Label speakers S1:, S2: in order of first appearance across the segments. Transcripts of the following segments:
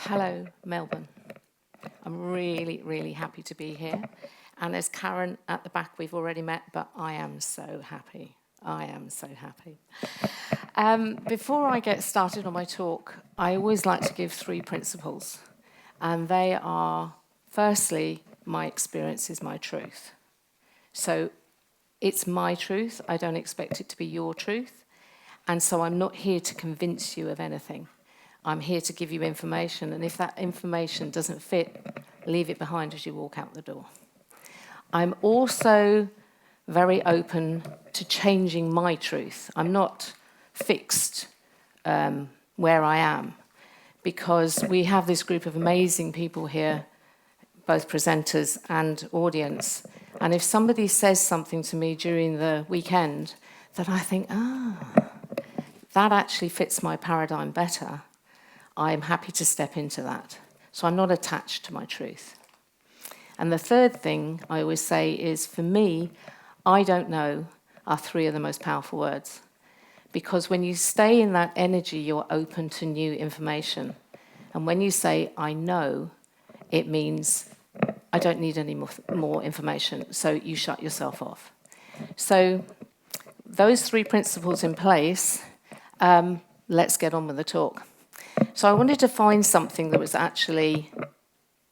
S1: Hello, Melbourne. I'm really, really happy to be here. And there's Karen at the back, we've already met, but I am so happy. I am so happy. Before I get started on my talk, I always like to give 3 principles. And they are, firstly, my experience is my truth. So it's my truth. I don't expect it to be your truth. And so I'm not here to convince you of anything. I'm here to give you information, and if that information doesn't fit, leave it behind as you walk out the door. I'm also very open to changing my truth. I'm not fixed where I am, because we have this group of amazing people here, both presenters and audience, and if somebody says something to me during the weekend that I think, that actually fits my paradigm better, I'm happy to step into that. So I'm not attached to my truth. And the third thing I always say is, for me, I don't know are 3 of the most powerful words. Because when you stay in that energy, you're open to new information. And when you say, I know, it means I don't need any more information. So you shut yourself off. So those 3 principles in place, let's get on with the talk. So I wanted to find something that was actually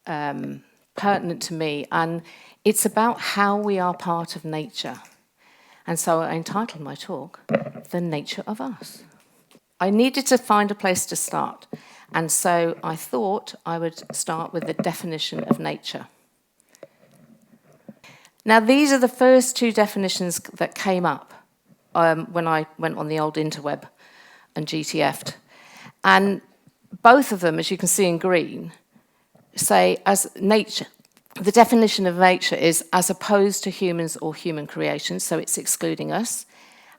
S1: pertinent to me, and it's about how we are part of nature. And so I entitled my talk, The Nature of Us. I needed to find a place to start, and so I thought I would start with the definition of nature. Now, these are the first 2 definitions that came up when I went on the old interweb and GTF'd. And both of them, as you can see in green, say as nature. The definition of nature is as opposed to humans or human creation, so it's excluding us.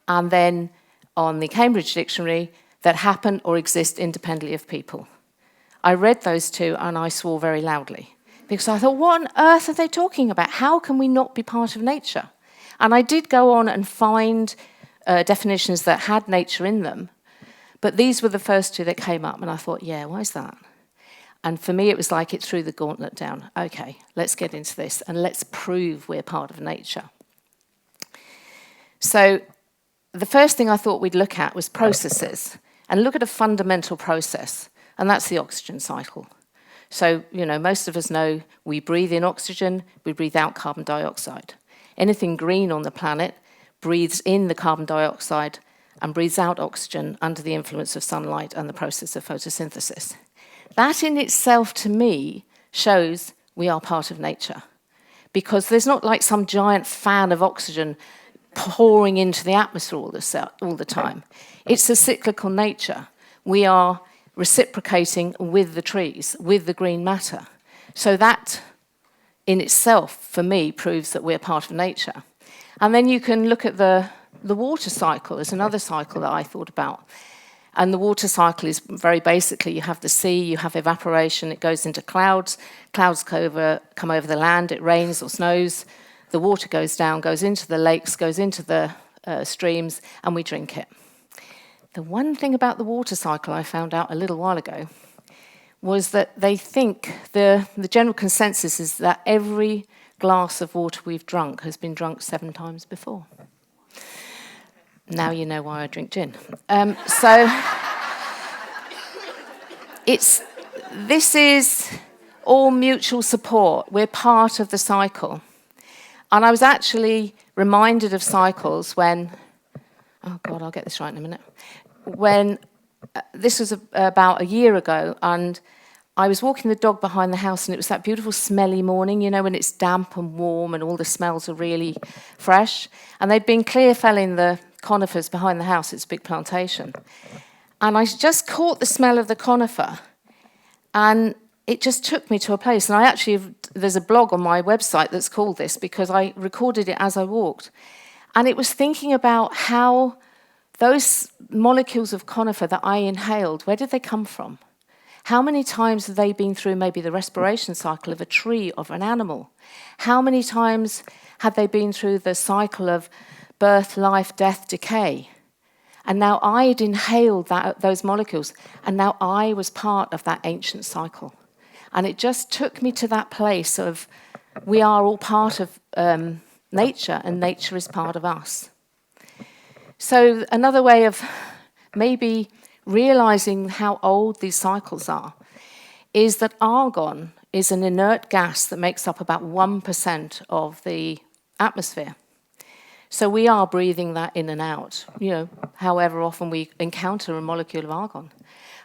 S1: And then on the Cambridge Dictionary, that happen or exist independently of people. I read those 2 and I swore very loudly, because I thought, what on earth are they talking about? How can we not be part of nature? And I did go on and find definitions that had nature in them. But these were the first 2 that came up, and I thought, yeah, why is that? And for me, it was like it threw the gauntlet down. Okay, let's get into this, and let's prove we're part of nature. So the first thing I thought we'd look at was processes, and look at a fundamental process, and that's the oxygen cycle. So, most of us know we breathe in oxygen, we breathe out carbon dioxide. Anything green on the planet breathes in the carbon dioxide and breathes out oxygen under the influence of sunlight and the process of photosynthesis. That in itself, to me, shows we are part of nature. Because there's not like some giant fan of oxygen pouring into the atmosphere all the time. It's a cyclical nature. We are reciprocating with the trees, with the green matter. So that in itself, for me, proves that we're part of nature. And then you can look at the water cycle is another cycle that I thought about. And the water cycle is very basically, you have the sea, you have evaporation, it goes into clouds, clouds come over the land, it rains or snows, the water goes down, goes into the lakes, goes into the streams, and we drink it. The one thing about the water cycle I found out a little while ago was that they think, the general consensus is that every glass of water we've drunk has been drunk 7 times before. Now you know why I drink gin. This is all mutual support. We're part of the cycle. And I was actually reminded of cycles when, oh God, I'll get this right in a minute, when this was about a year ago, and I was walking the dog behind the house, and it was that beautiful smelly morning, when it's damp and warm and all the smells are really fresh. And they'd been clear felling the conifers behind the house. It's a big plantation. And I just caught the smell of the conifer, and it just took me to a place. And there's a blog on my website that's called this, because I recorded it as I walked. And it was thinking about how those molecules of conifer that I inhaled, where did they come from? How many times have they been through maybe the respiration cycle of a tree, of an animal? How many times have they been through the cycle of birth, life, death, decay? And now I'd inhaled those molecules, and now I was part of that ancient cycle. And it just took me to that place of we are all part of nature, and nature is part of us. So another way of maybe realizing how old these cycles are is that argon is an inert gas that makes up about 1% of the atmosphere. So we are breathing that in and out, however often we encounter a molecule of argon.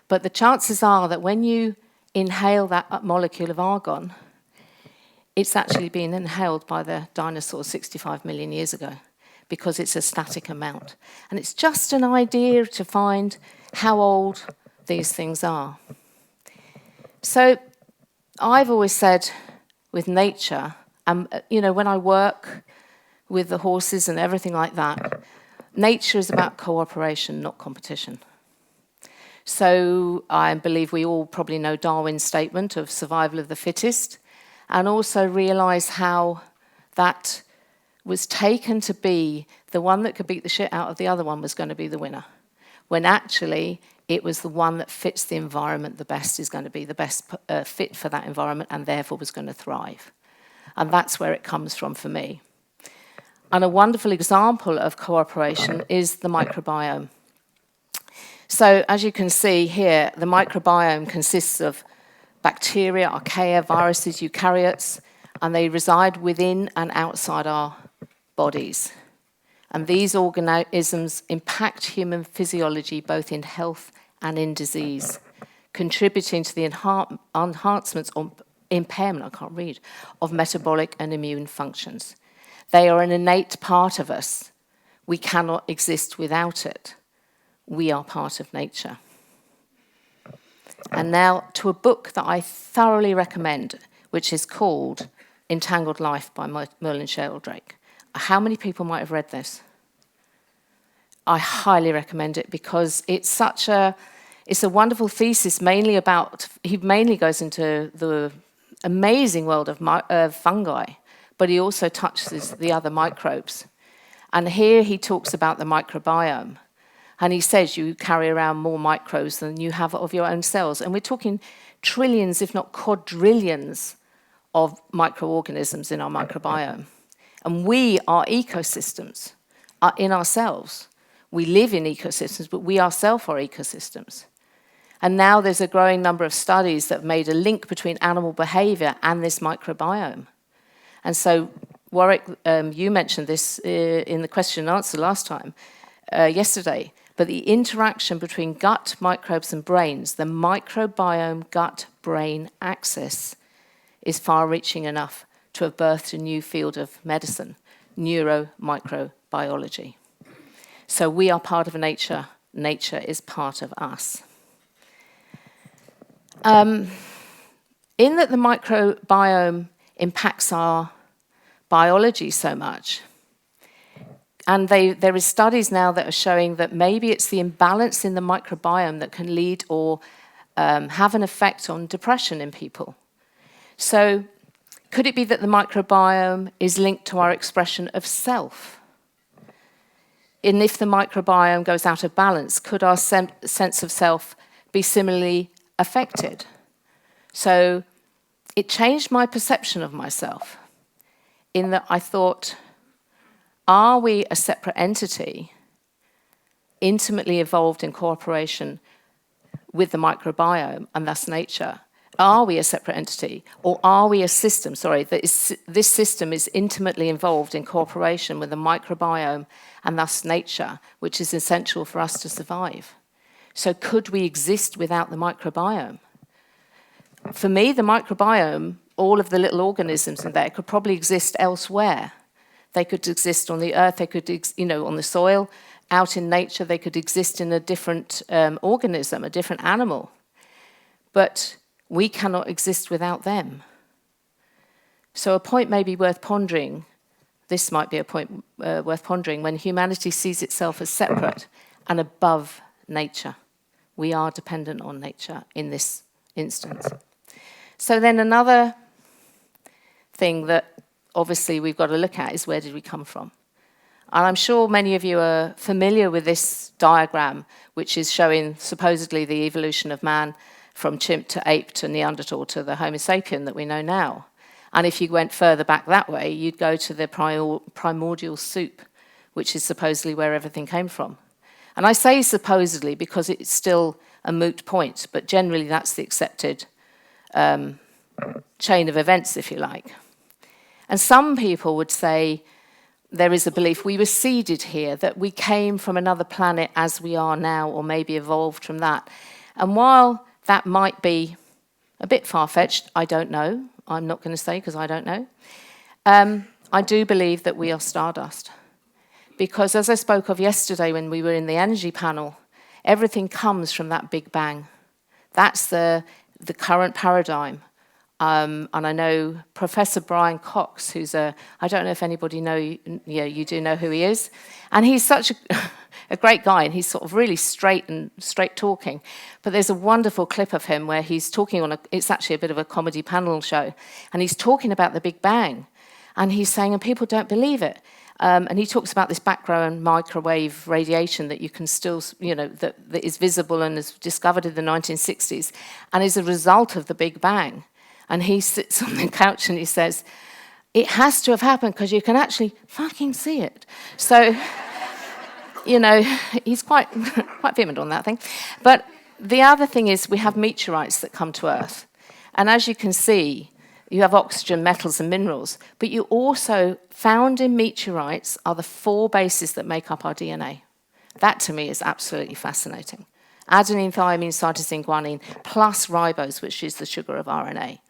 S1: But the chances are that when you inhale that molecule of argon, it's actually been inhaled by the dinosaurs 65 million years ago, because it's a static amount. And it's just an idea to find how old these things are. So I've always said with nature, when I work with the horses and everything like that, nature is about cooperation, not competition. So I believe we all probably know Darwin's statement of survival of the fittest, and also realise how that was taken to be the one that could beat the shit out of the other one was going to be the winner, when actually it was the one that fits the environment the best is going to be the best fit for that environment, and therefore was going to thrive. And that's where it comes from for me. And a wonderful example of cooperation is the microbiome. So as you can see here, the microbiome consists of bacteria, archaea, viruses, eukaryotes, and they reside within and outside our bodies. And these organisms impact human physiology both in health and in disease, contributing to the enhancements or impairment, of metabolic and immune functions. They are an innate part of us. We cannot exist without it. We are part of nature. And now to a book that I thoroughly recommend, which is called Entangled Life by Merlin Sheldrake. How many people might have read this? I highly recommend it because it's a wonderful thesis he mainly goes into the amazing world of fungi, but he also touches the other microbes. And here he talks about the microbiome. And he says you carry around more microbes than you have of your own cells. And we're talking trillions, if not quadrillions, of microorganisms in our microbiome. And we are ecosystems in ourselves. We live in ecosystems, but we ourselves are ecosystems. And now there's a growing number of studies that have made a link between animal behavior and this microbiome. And so, Warwick, you mentioned this in the question and answer last time, yesterday, but the interaction between gut microbes and brains, the microbiome gut-brain axis, is far-reaching enough to have birthed a new field of medicine, neuromicrobiology. So we are part of nature. Nature is part of us. In that the microbiome impacts our biology so much, and there is studies now that are showing that maybe it's the imbalance in the microbiome that can lead or have an effect on depression in people. So could it be that the microbiome is linked to our expression of self? And if the microbiome goes out of balance, could our sense of self be similarly affected? So it changed my perception of myself in that I thought, are we a separate entity, intimately evolved in cooperation with the microbiome and thus nature? Are we a separate entity, or are we a system? This system is intimately involved in cooperation with the microbiome and thus nature, which is essential for us to survive. So could we exist without the microbiome? For me, the microbiome, all of the little organisms in there, could probably exist elsewhere. They could exist on the earth, they could, on the soil, out in nature, they could exist in a different organism, a different animal. But we cannot exist without them. So a point may be worth pondering, this might be a point worth pondering, when humanity sees itself as separate and above nature. We are dependent on nature in this instance. So then another thing that obviously we've got to look at is where did we come from? And I'm sure many of you are familiar with this diagram, which is showing supposedly the evolution of man from chimp to ape to Neanderthal to the Homo sapien that we know now. And if you went further back that way, you'd go to the primordial soup, which is supposedly where everything came from. And I say supposedly because it's still a moot point, but generally that's the accepted chain of events, if you like. And some people would say there is a belief we were seeded here, that we came from another planet as we are now, or maybe evolved from that. And while that might be a bit far-fetched, I don't know. I'm not going to say because I don't know. I do believe that we are stardust. Because as I spoke of yesterday when we were in the energy panel, everything comes from that Big Bang. That's the current paradigm. And I know Professor Brian Cox, I don't know if anybody you do know who he is. And he's such a great guy, and he's sort of really straight talking. But there's a wonderful clip of him where he's talking it's actually a bit of a comedy panel show, and he's talking about the Big Bang. And he's saying, and people don't believe it. And he talks about this background microwave radiation that you can still, that is visible and is discovered in the 1960s, and is a result of the Big Bang. And he sits on the couch and he says, it has to have happened because you can actually fucking see it. So, he's quite vehement on that thing. But the other thing is we have meteorites that come to Earth. And as you can see, you have oxygen, metals, and minerals. But you also, found in meteorites, are the 4 bases that make up our DNA. That, to me, is absolutely fascinating. Adenine, thymine, cytosine, guanine, plus ribose, which is the sugar of RNA.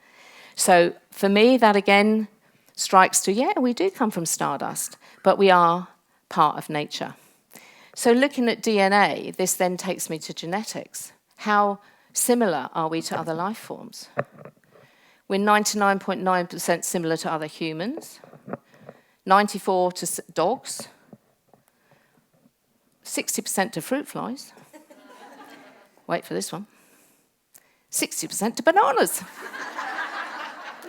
S1: So for me, that again strikes to, we do come from stardust, but we are part of nature. So looking at DNA, this then takes me to genetics. How similar are we to other life forms? We're 99.9% similar to other humans, 94% to dogs, 60% to fruit flies. Wait for this one. 60% to bananas.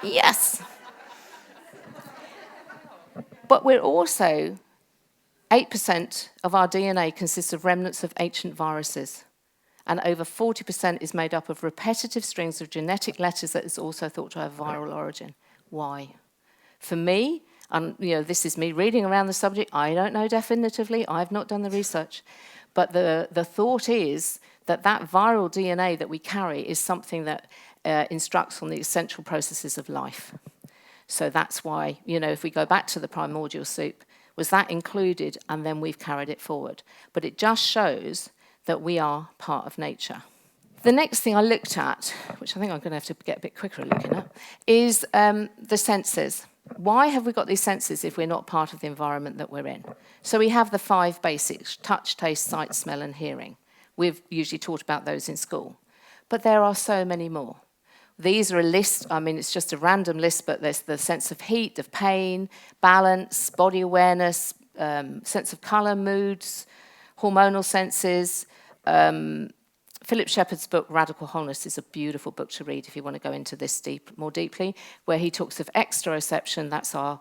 S1: Yes. But we're also, 8% of our DNA consists of remnants of ancient viruses. And over 40% is made up of repetitive strings of genetic letters that is also thought to have viral origin. Why? For me, and this is me reading around the subject, I don't know definitively, I've not done the research, but the thought is that viral DNA that we carry is something that instructs on the essential processes of life. So that's why, if we go back to the primordial soup, was that included and then we've carried it forward. But it just shows that we are part of nature. The next thing I looked at, which I think I'm going to have to get a bit quicker at looking at, is the senses. Why have we got these senses if we're not part of the environment that we're in? So we have the 5 basics: touch, taste, sight, smell, and hearing. We've usually taught about those in school. But there are so many more. These are a list, it's just a random list, but there's the sense of heat, of pain, balance, body awareness, sense of colour, moods, hormonal senses. Philip Shepherd's book, Radical Wholeness, is a beautiful book to read if you want to go into this more deeply, where he talks of exteroception, that's our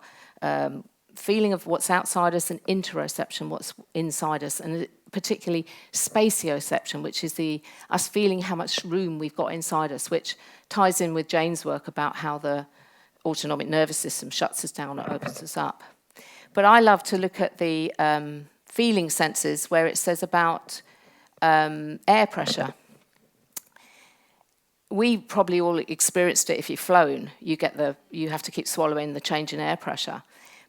S1: feeling of what's outside us, and interoception, what's inside us, and particularly spatioception, which is us feeling how much room we've got inside us, which ties in with Jane's work about how the autonomic nervous system shuts us down or opens us up. But I love to look at the feeling senses, where it says about air pressure. We probably all experienced it if you've flown. You have to keep swallowing the change in air pressure.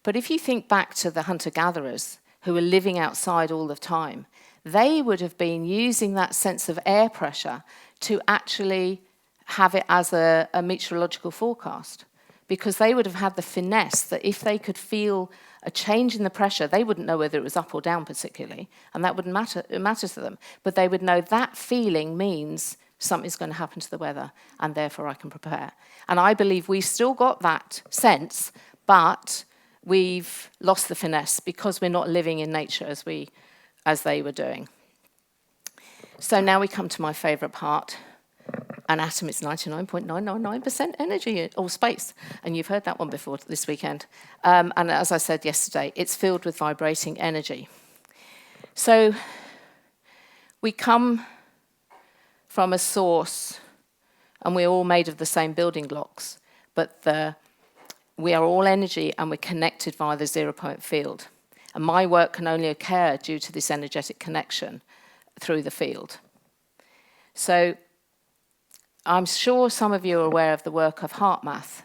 S1: But if you think back to the hunter-gatherers who were living outside all the time, they would have been using that sense of air pressure to actually have it as a meteorological forecast, because they would have had the finesse that if they could feel a change in the pressure, they wouldn't know whether it was up or down particularly, and that wouldn't matter to them, but they would know that feeling means something's going to happen to the weather, and therefore I can prepare. And I believe we've still got that sense, but we've lost the finesse because we're not living in nature as they were doing. So now we come to my favourite part, An atom is 99.999% energy or space. And you've heard that one before this weekend. And as I said yesterday, it's filled with vibrating energy. So we come from a source, and we're all made of the same building blocks, but we are all energy, and we're connected via the zero-point field. And my work can only occur due to this energetic connection through the field. So I'm sure some of you are aware of the work of HeartMath.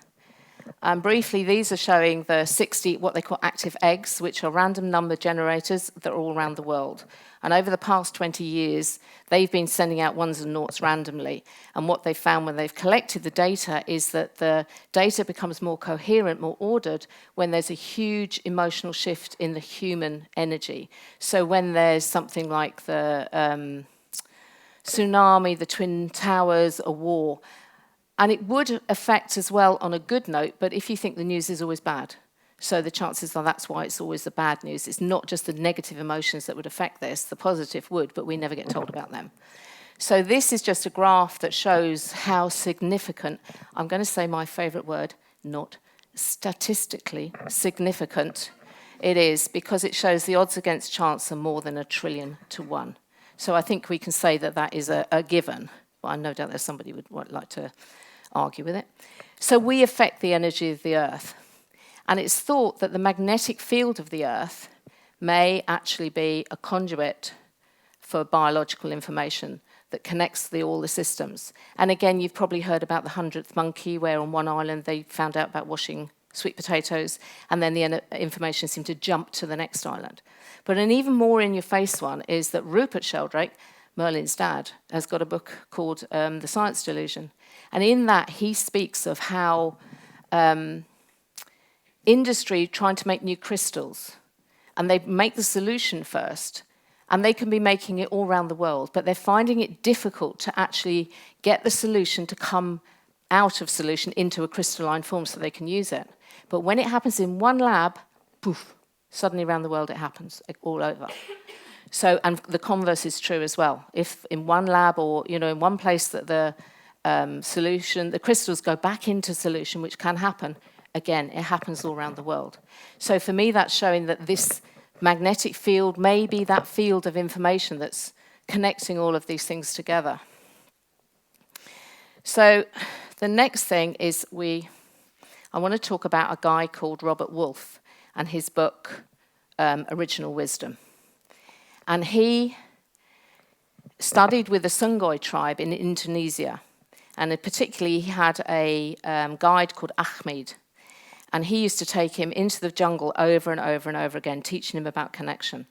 S1: And briefly, these are showing the 60, what they call active eggs, which are random number generators that are all around the world. And over the past 20 years, they've been sending out ones and noughts randomly. And what they've found when they've collected the data is that the data becomes more coherent, more ordered, when there's a huge emotional shift in the human energy. So when there's something like the tsunami, the Twin Towers, a war. And it would affect as well on a good note, but if you think the news is always bad, so the chances are that's why it's always the bad news. It's not just the negative emotions that would affect this, the positive would, but we never get told about them. So this is just a graph that shows how significant, I'm going to say my favorite word, not statistically significant it is, because it shows the odds against chance are more than 1 trillion to 1. So I think we can say that that is a given. Well, I no doubt there's somebody who would like to argue with it. So we affect the energy of the Earth. And it's thought that the magnetic field of the Earth may actually be a conduit for biological information that connects all the systems. And again, you've probably heard about the 100th monkey, where on one island they found out about washing sweet potatoes, and then the information seemed to jump to the next island. But an even more in-your-face one is that Rupert Sheldrake, Merlin's dad, has got a book called The Science Delusion. And in that, he speaks of how industry trying to make new crystals, and they make the solution first, and they can be making it all around the world, but they're finding it difficult to actually get the solution to come out of solution into a crystalline form so they can use it. But when it happens in one lab, poof, suddenly around the world it happens, all over. So, and the converse is true as well. If in one lab or, in one place that the solution, the crystals go back into solution, which can happen, again, it happens all around the world. So for me, that's showing that this magnetic field may be that field of information that's connecting all of these things together. So the next thing is I want to talk about a guy called Robert Wolfe and his book, Original Wisdom. And he studied with the Sungoi tribe in Indonesia. And particularly, he had a guide called Ahmed. And he used to take him into the jungle over and over and over again, teaching him about connection.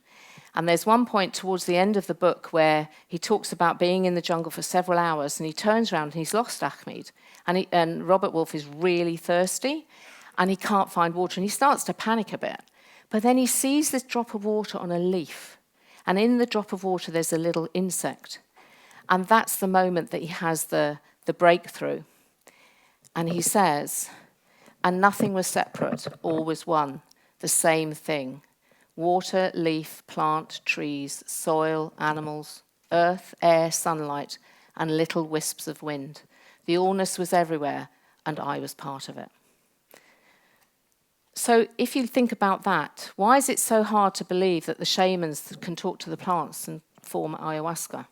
S1: And there's one point towards the end of the book where he talks about being in the jungle for several hours, and he turns around and he's lost Ahmed. And Robert Wolfe is really thirsty, and he can't find water, and he starts to panic a bit. But then he sees this drop of water on a leaf, and in the drop of water there's a little insect. And that's the moment that he has the breakthrough. And he says, and nothing was separate, all was one, the same thing. Water, leaf, plant, trees, soil, animals, earth, air, sunlight, and little wisps of wind. The allness was everywhere, and I was part of it. So if you think about that, why is it so hard to believe that the shamans can talk to the plants and form ayahuasca?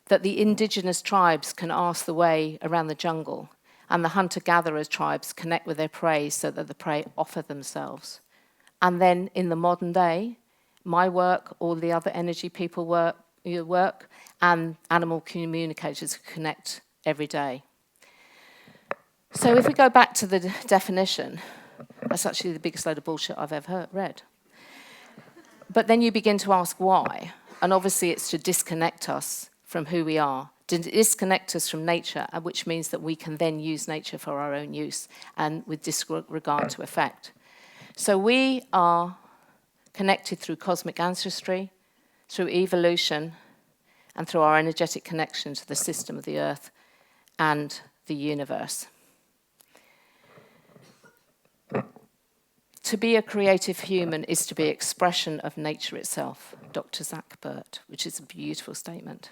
S1: That the indigenous tribes can ask the way around the jungle, and the hunter-gatherer tribes connect with their prey so that the prey offer themselves. And then in the modern day, my work, all the other energy people work, and animal communicators connect every day. So if we go back to the definition, that's actually the biggest load of bullshit I've ever read. But then you begin to ask why. And obviously it's to disconnect us from who we are, to disconnect us from nature, which means that we can then use nature for our own use and with disregard to effect. So we are connected through cosmic ancestry, through evolution, and through our energetic connection to the system of the earth and the universe. To be a creative human is to be expression of nature itself, Dr. Zach Burt, which is a beautiful statement.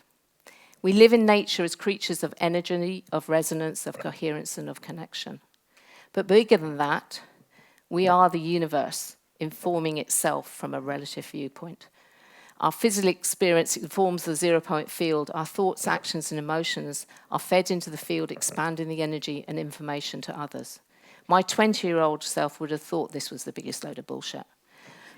S1: We live in nature as creatures of energy, of resonance, of coherence, and of connection. But bigger than that, we are the universe informing itself from a relative viewpoint. Our physical experience informs the zero-point field. Our thoughts, actions, and emotions are fed into the field, expanding the energy and information to others. My 20-year-old self would have thought this was the biggest load of bullshit.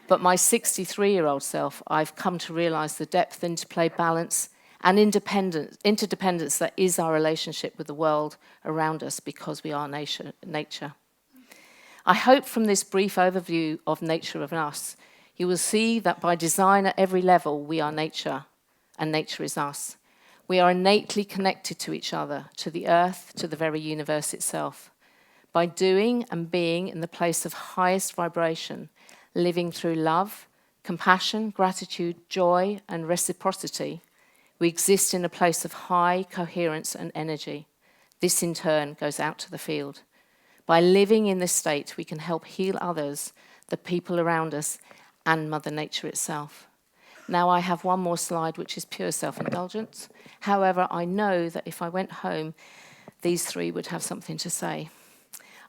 S1: But my 63-year-old self, I've come to realize the depth, interplay, balance, and interdependence that is our relationship with the world around us because we are nature. I hope from this brief overview of nature of us, you will see that by design at every level, we are nature, and nature is us. We are innately connected to each other, to the earth, to the very universe itself. By doing and being in the place of highest vibration, living through love, compassion, gratitude, joy, and reciprocity, we exist in a place of high coherence and energy. This, in turn, goes out to the field. By living in this state, we can help heal others, the people around us, and Mother Nature itself. Now I have one more slide, which is pure self-indulgence. However, I know that if I went home, these three would have something to say.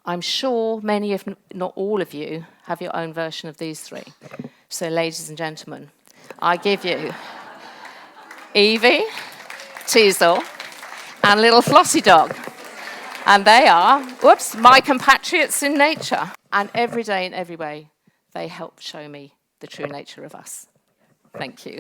S1: I'm sure many, if not all of you, have your own version of these three. So, ladies and gentlemen, I give you Evie, Teasel, and little Flossy Dog. And they are, my compatriots in nature. And every day in every way, they help show me the true nature of us. Thank you.